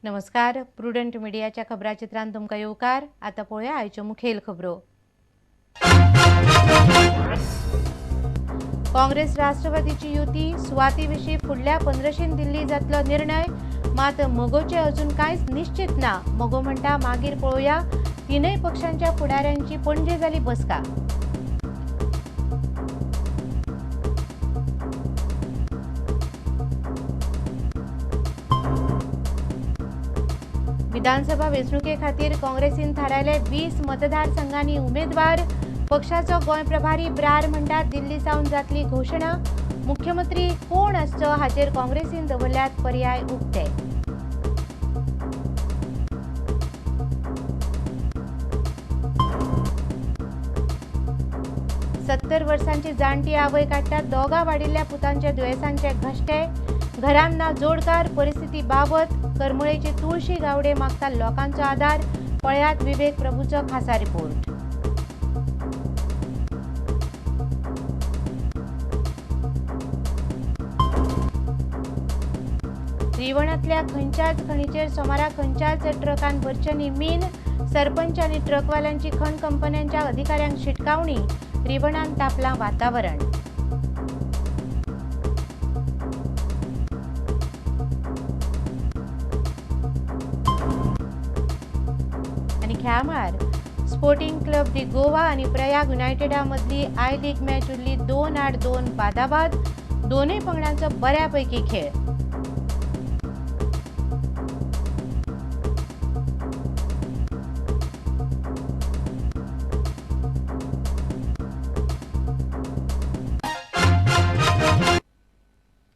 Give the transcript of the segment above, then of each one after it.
नमस्कार, प्रुडंट मीडियाच्या खबराचित्रांत तुमकां येवकार. आता पळोवया आयच्यो मुखेल खबरो. काँग्रेस राष्ट्रवादीची युती सुवाती विशीं फुडल्या 15 दिल्ली जातलो निर्णय, मात मगोचे अजून कांयच निश्चित ना. मगो म्हणटा मागीर पळोवया. तिनय पक्षांच्या फुडाऱ्यांची पणजे जाली बसका. विधानसभा वेंचणुके खातीर काँग्रेसीन थारायले 20 मतदारसंघांनी उमेदवार. पक्षाचो गोंय प्रभारी ब्रार म्हणटात दिल्ली सावन जातली घोषणा. मुख्यमंत्री कोण आसचो हाचेर काँग्रेसीन दवरल्यात पर्याय उक्ते. सत्तर वर्सांची जाणटी आवय काडटात दोगा वाडिल्ल्या पुतांच्या दुयेंसांचे घश्टे. घरांत ना जोडकार. परिस्थिती बाबत करमळेची तुळशी गावडे मागता लोकांचो आदार. पळयात विवेक प्रभूचो खासा रिपोर्ट. रिवणांतल्या खंयच्याच खणीचेर सोमारा खंयच्याच ट्रकान भरचे न्ही मीन. सरपंच आनी ट्रकवाल्यांची खण कंपन्यांच्या अधिकाऱ्यांक शिटकावणी. रिवणांत तापलां वातावरण. खेळामार स्पोर्टिंग क्लब दी गोवा आणि प्रयाग युनायटेडा मदली आय लीग मॅच उरली 2-8-2 बादाबाद. दोनूय पंगडांचो बऱ्यापैकी खेळ.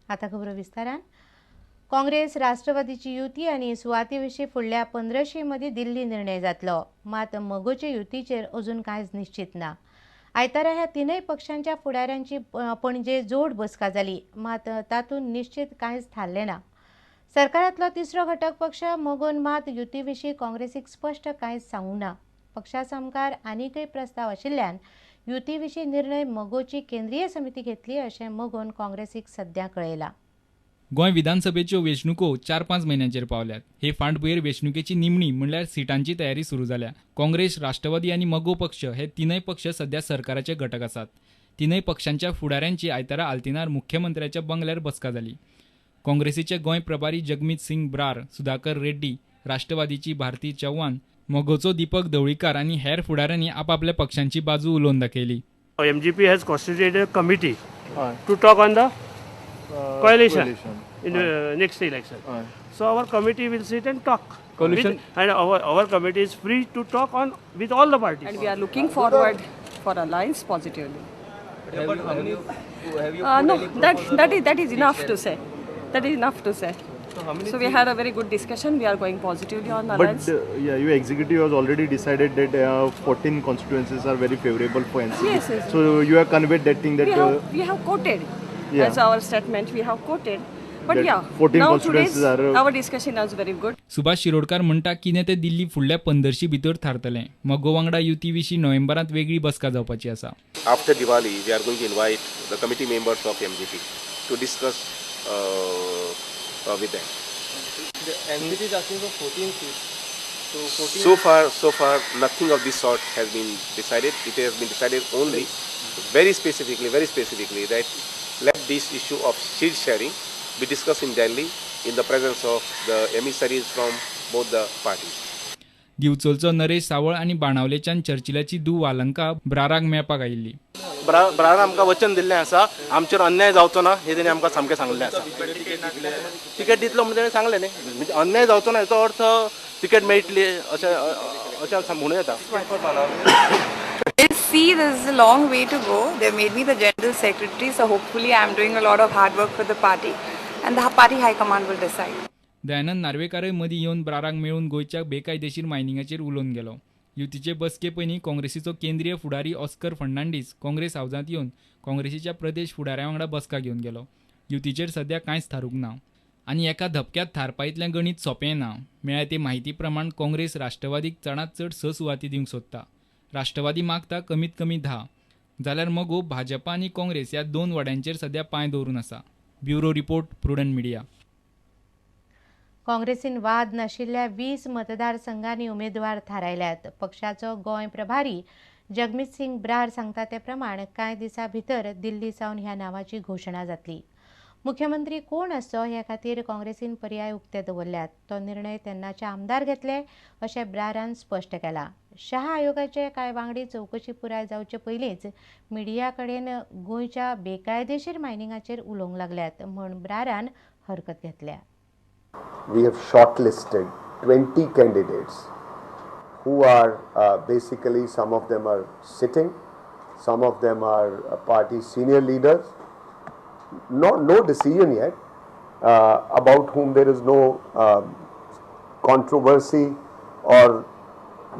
आता खबर विस्तारान. काँग्रेस राष्ट्रवादीची युती आणि सुवाती विशीं फुडल्या 15 मदीं दिल्ली निर्णय जातलो, मात मगोचे युतीचेर अजून कांयच निश्चित ना. आयतारा ह्या तिनय पक्षांच्या फुडाऱ्यांची पणजे जोड बसका जाली, मात तातूंत निश्चित कांयच थारलें ना. सरकारांतलो तिसरो घटक पक्ष मगोन मात युती विशीं काँग्रेसीक स्पश्ट कांयच सांगूंक ना. पक्षासमकार आनीकय प्रस्ताव आशिल्ल्यान युती विशीं निर्णय मगोची केंद्रीय समिती घेतली अशें मगोन काँग्रेसीक सध्या कळयलां. गोंय विधानसभेच्यो वेंचणुको 4-5 म्हयन्यांचेर पावल्यात. हे फांटभुंयेर वेंचणुकेची निमणी म्हणल्यार सिटांची तयारी सुरू जाल्या. काँग्रेस, राष्ट्रवादी आनी मगो पक्ष हे तीनय पक्ष सध्या सरकाराचे घटक आसात. तीनय पक्षांच्या फुडाऱ्यांची आयतारा आल्तिनार मुख्यमंत्र्याच्या बंगल्यार बसका जाली. काँग्रेसीचे गोंय प्रभारी जगमीत सिंग ब्रार, सुधाकर रेड्डी, राष्ट्रवादीची भारती चव्हाण, मगोचो दीपक ढवळीकार आनी हेर फुडाऱ्यांनी आपापल्या पक्षांची बाजू उलोवन दाखयली. MGP has constituted a committee to talk on the coalition in the next election. So our committee will sit and talk. And our committee is free to talk on with all the parties. And we are looking forward for alliance positively. No, that is enough to say. That is enough to say. So we had a very good discussion. We are going positively on alliance. But your executive has already decided that 14 constituencies are very favorable for NCP. Yes. So you have conveyed that thing that we have quoted. That's our statement. We have quoted. But that yeah, 14 now constituencies today's are our discussion was very good. Subhash Shirodkar म्हणटा कितें तें दिल्ली फुडल्या 15 भितर थारतलें. मगो वांगडा युती विशीं नोव्हेंबरांत वेगळी बसका जावपाची आसा. After Diwali, we are going to invite the committee members of MGP to discuss with them. The MGP is asking for 14 seats. So 14. So far, nothing of this sort has been decided. It has been decided only very specifically that let this issue of seat sharing be discussed in Delhi in the presence of the emissaries from both the parties. दिवचलचो Naresh सावळ आनी बाणावलेच्यान चर्चिलाची वालंका ब्राराक मेळपाक आयिल्ली. ब्रारान आमकां वचन दिल्लें आसा, आमचेर अन्याय जावचो ना हे तेणी आमकां सामकें सांगलें आसा. तिकेट दितलो म्हणजे ताणें सांगलें न्ही, म्हणजे अन्याय जावचो ना हेचो अर्थ तिकेट मेळटली अशें अशें म्हणूं येता. We'll see, there's a long way to go. They made me the general secretary, so hopefully I'm doing a lot of hard work for the party and the party high command will decide. Dayanand नार्वेकारय मदीं येवन ब्रारांक मेळून गोंयच्या बेकायदेशीर मायनिंगाचेर उलोवन गेलो. युतीचे बसके पयलीं काँग्रेसीचो केंद्रीय फुडारी ऑस्कर फर्नांडीस काँग्रेस हावजांत येवन काँग्रेसीच्या प्रदेश फुडाऱ्यां वांगडा बसका घेवन गेलो. युतीचेर सध्या कांयच थारूंक ना आनी एका धपक्यात थारपाईतलें गणीत सोंपें ना. मेळ्ळ्या ते म्हायती प्रमाण काँग्रेस राष्ट्रवादीक चडांत चड 6 सुवाती दिवंक सोदता. राष्ट्रवादी मागता कमीत कमी 10, जाल्यार मगो भाजपा आनी काँग्रेस ह्या 2 वड्यांचेर सध्या पांय दवरून आसा. Bureau report, prudent media. काँग्रेसीन वाद नाशिल्ल्या 20 मतदारसंघांनी उमेदवार थारायल्यात. पक्षाचो गोंय प्रभारी जगमीत सिंग ब्रार सांगता ते प्रमाण कांय दिसां भितर दिल्ली सावन ह्या नांवाची घोशणा जातली. मुख्यमंत्री कोण आसचो हे खातीर काँग्रेसीन पर्याय उक्ते दवरल्यात. तो निर्णय तेन्नाचे आमदार घेतले अशें ब्रारान स्पश्ट केलां. शाह आयोगाचे कांय वांगडी चवकशी पुराय जावचे पयलींच मिडिया कडेन गोंयच्या बेकायदेशीर मायनिंगाचेर उलोवंक लागल्यात म्हूण ब्रारान हरकत घेतल्या. We have shortlisted 20 candidates who are basically, some of them are sitting, some of them are party senior leaders. No decision yet, about whom there is no controversy or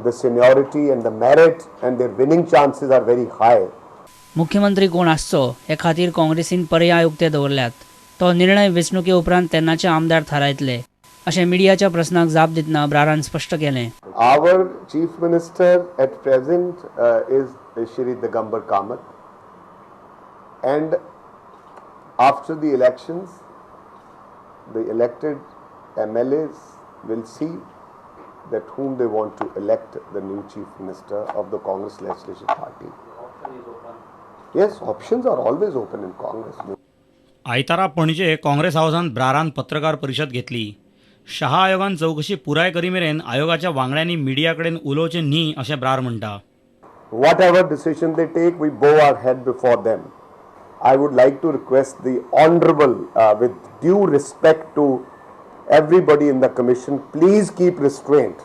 the seniority and the merit and their winning chances are very high. मुख्यमंत्री कोण आसचो हे खातीर काँग्रेसीन पर्याय उक्ते दवरल्यात. तो निर्णय वेंचणुके उपरांत तेन्नाचे आमदार थारायतले अशें मिडियाच्या प्रस्नाक जाप दितना ब्रारान स्पश्ट केलें. Our chief minister at present is Shri Digambar Kamath, and after the elections the elected MLAs will see that whom they want to elect the new chief minister of the Congress legislative party. Yes, options are always open in Congress. आयतारा पणजे काँग्रेस हावसांत ब्रारान पत्रकार परिशद घेतली. शाह आयोगान चवकशी पुराय करी मेरेन आयोगाच्या वांगड्यांनी मिडिया कडेन उलोवचें न्ही अशें ब्रार म्हणटा. Whatever decision they take, we bow our head before them. I would like to request the honorable, with due respect to everybody in the commission, please keep restraint.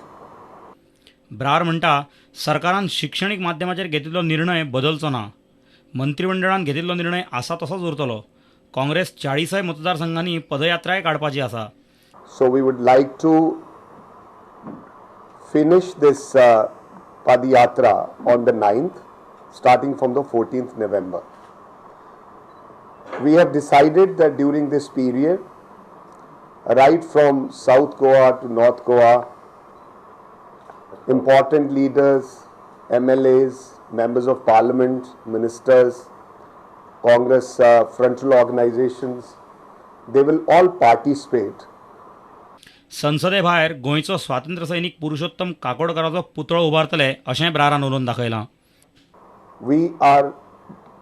Brar म्हणटा, सरकारान शिक्षणीक माध्यमाचेर घेतिल्लो निर्णय बदलचो ना. मंत्रिमंडळान घेतिल्लो निर्णय आसा तसोच उरतलो. काँग्रेस 40 मतदारसंघांनी पदयात्राय काडपाची आसा. So we would like to finish this Padayatra on the 9th, starting from the 14th November. We have decided that during this period, right from South Goa to North Goa, important leaders, MLAs, members of parliament, ministers, Congress frontal organizations, they will all participate. संसदे भायर गोंयचो स्वातंत्र्य सैनीक पुरुषोत्तम काकोडकराचो पुतळो उबारतले अशें ब्रारान उलोवन दाखयलां. We are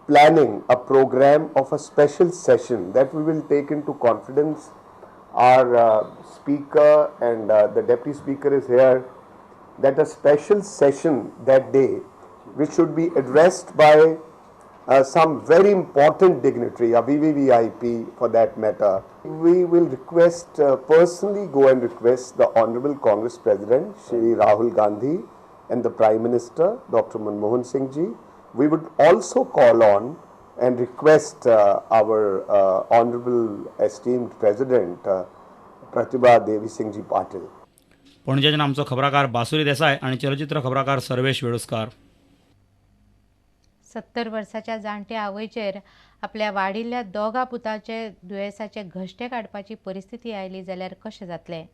planning a program of a special session that we will take into confidence. Our speaker and the deputy speaker is here. That a special session that day, which should be addressed by some very important dignitary, a VVVIP for that matter. We will request, personally go and request the Honorable Congress President, Shri Rahul Gandhi, and the Prime Minister, Dr. Manmohan Singh ji. We would also call on and request our Honorable esteemed President, Pratibha Devi Singh ji Patil. पणजेच्यान आमचो खबराकार बासुरी देसाय आणि चलचित्र खबराकार सर्वेश वेळुस्कार. 70 वर्साच्या जाणट्या आवयचेर आपल्या वाडिल्ल्या दोगा पुताचे दुयेंसाचे घश्टे काडपाची परिस्थिती आयली जाल्यार कशें जातलें.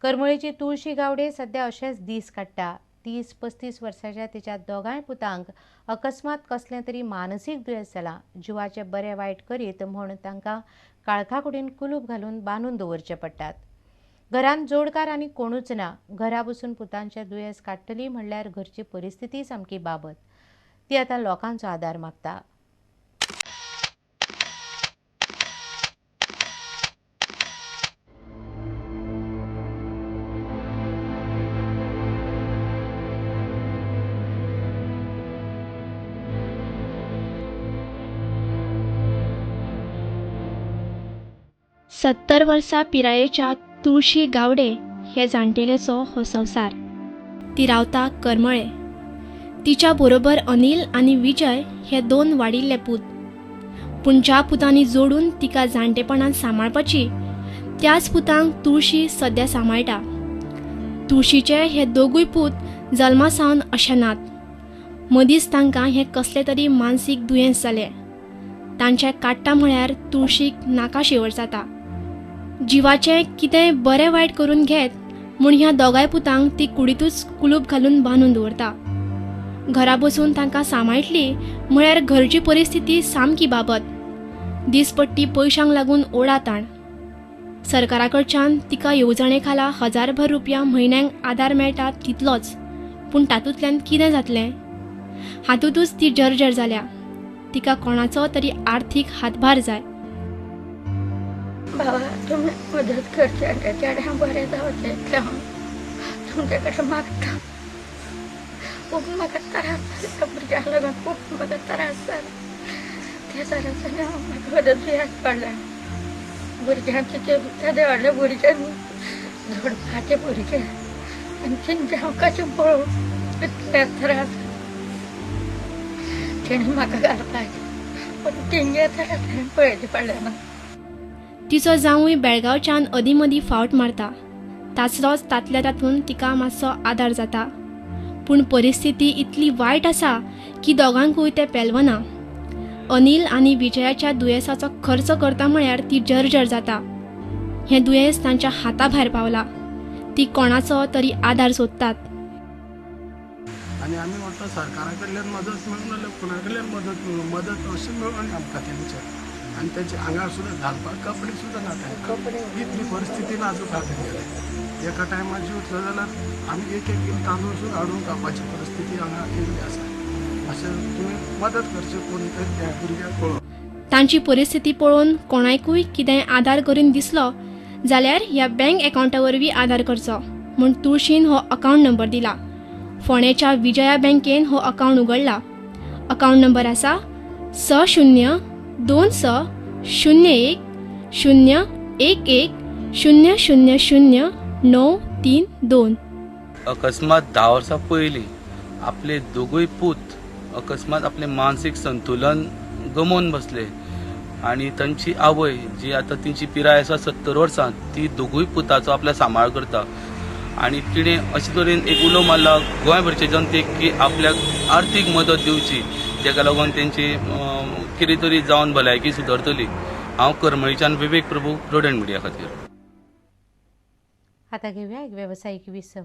करमळेची तुळशी गावडे सध्या अशेंच दीस काडटा. 30-35 वर्साच्या तिच्या दोगांय पुतांक अकस्मात कसलें तरी मानसीक दुयेंस जालां. जिवाचें बरें वायट करीत म्हूण तांकां काळखा कुडीन कुलूप घालून बांदून दवरचे पडटात. घरांत जोडकार आनी कोणूच ना. घरा बसून पुतांचें दुयेंस काडटली म्हणल्यार घरची परिस्थिती सामकी बाबत. ती आतां लोकांचो आदार मागता. सत्तर वर्सां पिरायेच्या तुळशी गावडे हे जाणटेलेचो हो संवसार. ती रावता करमळे. तिच्या बरोबर अनिल आनी विजय हे 2 वाडिल्ले पूत. पूण ज्या पुतांनी जोडून तिका जाणटेपणांत सांबाळपाची त्याच पुतांक तुळशी सद्या सांबाळटा. तुळशीचे हे 2 पूत जल्मासावन अशे नात. मदींच तांकां हे कसले तरी मानसीक दुयेंस जाले. तांचे काडटा म्हळ्यार तुळशीक नाका शेवट जाता. जिवाचें कितेंय बरें वायट करून घेत म्हूण ह्या 2 पुतांक ती कुडीतूच कुलूप घालून बांदून दवरता. घरा बसून तांकां सांबाळटली म्हळ्यार घरची परिस्थिती सामकी बाबत. दिसपट्टी पयशांक लागून ओडा ताण. सरकारा कडच्यान तिका येवजणे खाला 1000 रुपया म्हयन्याक आदार मेळटा तितलोच. पूण तातूंतल्यान कितें जातलें? हातूंतूच ती जर्जर जाल्या. तिका कोणाचो तरी आर्थीक हातभार जाय. बाबा तुम्ही मदत करचे चेड्यां बरें जावचें इतलें हांव तुमचे कडेन मागता. खूब म्हाका त्रास जाता भुरग्यांक लागून खूब म्हाका त्रास जाला. त्या त्रासांनी हांव म्हाका मदत याद पडल्या. भुरग्यांचे ते व्हडले भुरगे जोडपाचे भुरगे आनी तेंचे हांव कशें पळोवं इतले त्रास तेणी म्हाका घालपाक पूण तेंगे त्रास हांवें पळयले पडले ना. तिचो जावूय बेळगांवच्यान अदीं मदीं फावट मारता. ताचलोच तातल्या तातून तिका मातसो आदार जाता. पूण परिस्थिती इतली वायट आसा की दोगांकूय ते पेलवना. अनिल आनी विजयाच्या दुयेंसाचो खर्च करता म्हळ्यार ती जर्जर जाता. हें दुयेंस तांच्या हाता भायर पावला. ती कोणाचो तरी आदार सोदतात. आनी आमी म्हणटा सरकारा कडल्यान मदत मेळूं नाल्यार कोणा कडल्यान मदत अशी मेळून आमकां तेंचे आनी तेंचे आंगार सुद्दां घालपाक कपडे सुद्दां नाका. इतली परिस्थिती नाजूक आसा तेंगेले. एका टायमार जीव जाल्यार आमी एक किलो तांदूळ सुद्दां हाडून खावपाची परिस्थिती हांगा येयल्ली आसा. अशें तुमी मदत करची कोणी तरी त्या भुरग्याक पळोवन. तांची परिस्थिती पळोवन कोणायकूय कितेंय आदार करीन दिसलो जाल्यार ह्या बँक अकावंटा वरवीं आदार करचो म्हूण तुळशीन हो अकावंट नंबर दिला. फोंडेच्या विजया बँकेन हो अकावंट उगडला. अकावंट नंबर आसा 6026011011000932. अकस्मात 10 वर्सां पयलीं आपले 2 पूत अकस्मात आपले मानसीक संतुलन गमोवन बसले आनी तांची आवय जी आतां तिची पिराय आसा 70 वर्सां ती 2 पुताचो आपल्या सांबाळ करता. आनी तिणें अशे तरेन एक उलो मारला गोंयभरचे जनतेक की आपल्याक आर्थीक मदत दिवची जेका लागून तेंची कितें तरी जावन भलायकी सुदरतली. हांव करमळीच्यान विवेक प्रभू प्रुडंट मिडिया खातीर. आता घेऊया एक व्यावसायिक विसव.